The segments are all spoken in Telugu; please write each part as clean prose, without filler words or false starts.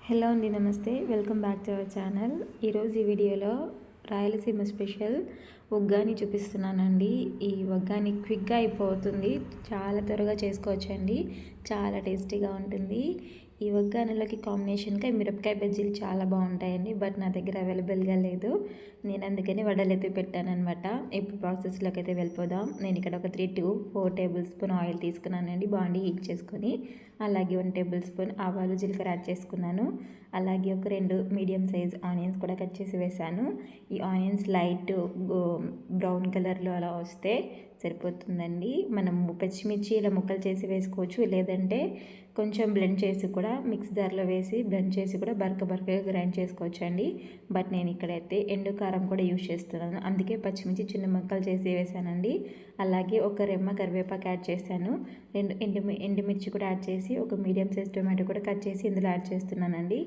హలో అండి, నమస్తే. Welcome back to our channel. ఈరోజు ఈ వీడియోలో రాయలసీమ స్పెషల్ ఉగ్గాని చూపిస్తున్నానండి. ఈ ఉగ్గాని క్విక్గా అయిపోతుంది, చాలా త్వరగా చేసుకోవచ్చండి, చాలా టేస్టీగా ఉంటుంది. ఈ ఉగ్గానిలోకి కాంబినేషన్గా మిరపకాయ బజ్జీలు చాలా బాగుంటాయండి. బట్ నా దగ్గర అవైలబుల్గా లేదు, నేను అందుకని వడలు ఎత్తి పెట్టానమాట. ఇప్పుడు ప్రాసెస్లోకి అయితే వెళ్ళిపోదాం. నేను ఇక్కడ ఒక 3 to 4 టేబుల్ స్పూన్ ఆయిల్ తీసుకున్నానండి. బాండీ హీట్ చేసుకొని, అలాగే 1 టేబుల్ స్పూన్ ఆవాలు జీలకర్ర యాడ్ చేసుకున్నాను. అలాగే ఒక 2 మీడియం సైజ్ ఆనియన్స్ కూడా కట్ చేసి వేసాను. ఈ ఆనియన్స్ లైట్ బ్రౌన్ కలర్లో అలా వస్తే సరిపోతుందండి. మనం పచ్చిమిర్చి ఇలా ముక్కలు చేసి వేసుకోవచ్చు, లేదంటే కొంచెం బ్లెండ్ చేసి కూడా మిక్స్ జార్లో వేసి బ్లెండ్ చేసి కూడా బరకగా గ్రైండ్ చేసుకోవచ్చు అండి. బట్ నేను ఇక్కడైతే ఎండు కారం కూడా యూజ్ చేస్తున్నాను, అందుకే పచ్చిమిర్చి చిన్న ముక్కలు చేసి వేసానండి. అలాగే ఒక రెమ్మ కరివేపాకు యాడ్ చేశాను, 2 ఎండుమిర్చి కూడా యాడ్ చేసి, ఒక మీడియం సైజ్ టొమాటో కూడా కట్ చేసి ఇందులో యాడ్ చేస్తున్నానండి.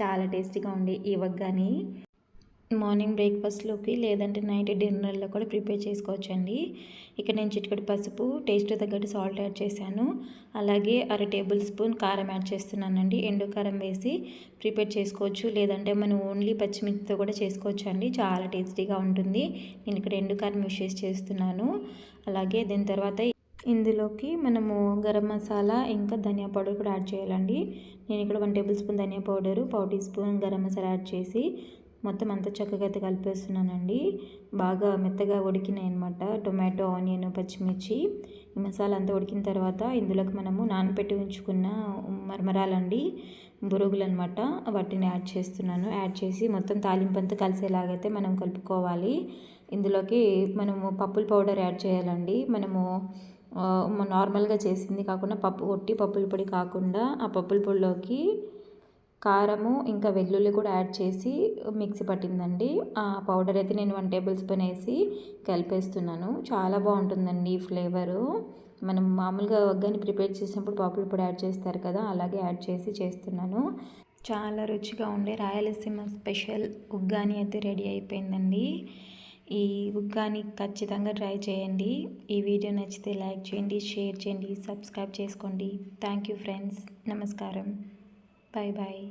చాలా టేస్టీగా ఉండి ఈ ఉగ్గాని మార్నింగ్ బ్రేక్ఫాస్ట్లోకి లేదంటే నైట్ డిన్నర్లో కూడా ప్రిపేర్ చేసుకోవచ్చండి. ఇక్కడ నేను చిటికెడు పసుపు, టేస్ట్ తగ్గట్టు సాల్ట్ యాడ్ చేశాను. అలాగే 1/2 టేబుల్ స్పూన్ కారం యాడ్ చేస్తున్నానండి. ఎండు కారం వేసి ప్రిపేర్ చేసుకోవచ్చు, లేదంటే మనం ఓన్లీ పచ్చిమిర్చితో కూడా చేసుకోవచ్చు అండి, చాలా టేస్టీగా ఉంటుంది. నేను ఇక్కడ ఎండు కారం యూస్ చేస్తున్నాను. అలాగే దీని తర్వాత ఇందులోకి మనము గరం మసాలా ఇంకా ధనియా పౌడర్ కూడా యాడ్ చేయాలండి. నేను ఇక్కడ 1 టేబుల్ స్పూన్ ధనియా powder, 1/4 teaspoon garam masala add చేసి మొత్తం అంతా చక్కగా అయితే కలిపేస్తున్నానండి. బాగా మెత్తగా ఉడికినాయి అనమాట టొమాటో, ఆనియన్, పచ్చిమిర్చి. ఈ మసాలా అంతా ఉడికిన తర్వాత ఇందులోకి మనము నానబెట్టి ఉంచుకున్న మరమరాలండి, బురుగులు అనమాట, వాటిని యాడ్ చేస్తున్నాను. యాడ్ చేసి మొత్తం తాలింపు అంతా కలిసేలాగైతే మనం కలుపుకోవాలి. ఇందులోకి మనము పప్పుల పౌడర్ యాడ్ చేయాలండి. మనము నార్మల్గా చేసింది కాకుండా ఒట్టి పప్పుల పొడి కాకుండా ఆ పప్పుల పొడిలోకి కారము ఇంకా వెల్లుల్లి కూడా యాడ్ చేసి మిక్సీ పట్టిందండి. ఆ పౌడర్ అయితే నేను 1 టేబుల్ స్పూన్ వేసి కలిపేస్తున్నాను. చాలా బాగుంటుందండి ఫ్లేవరు. మనం మామూలుగా ఉగ్గాని ప్రిపేర్ చేసినప్పుడు పప్పుల పొడి యాడ్ చేస్తారు కదా, అలాగే యాడ్ చేసి చేస్తున్నాను. చాలా రుచిగా ఉండే రాయలసీమ స్పెషల్ ఉగ్గాని అయితే రెడీ అయిపోయిందండి. ఈ ఉగ్గాని ఖచ్చితంగా ట్రై చేయండి. ఈ వీడియో నచ్చితే లైక్ చేయండి, షేర్ చేయండి, సబ్స్క్రైబ్ చేసుకోండి. Thank you friends. నమస్కారం. Bye bye.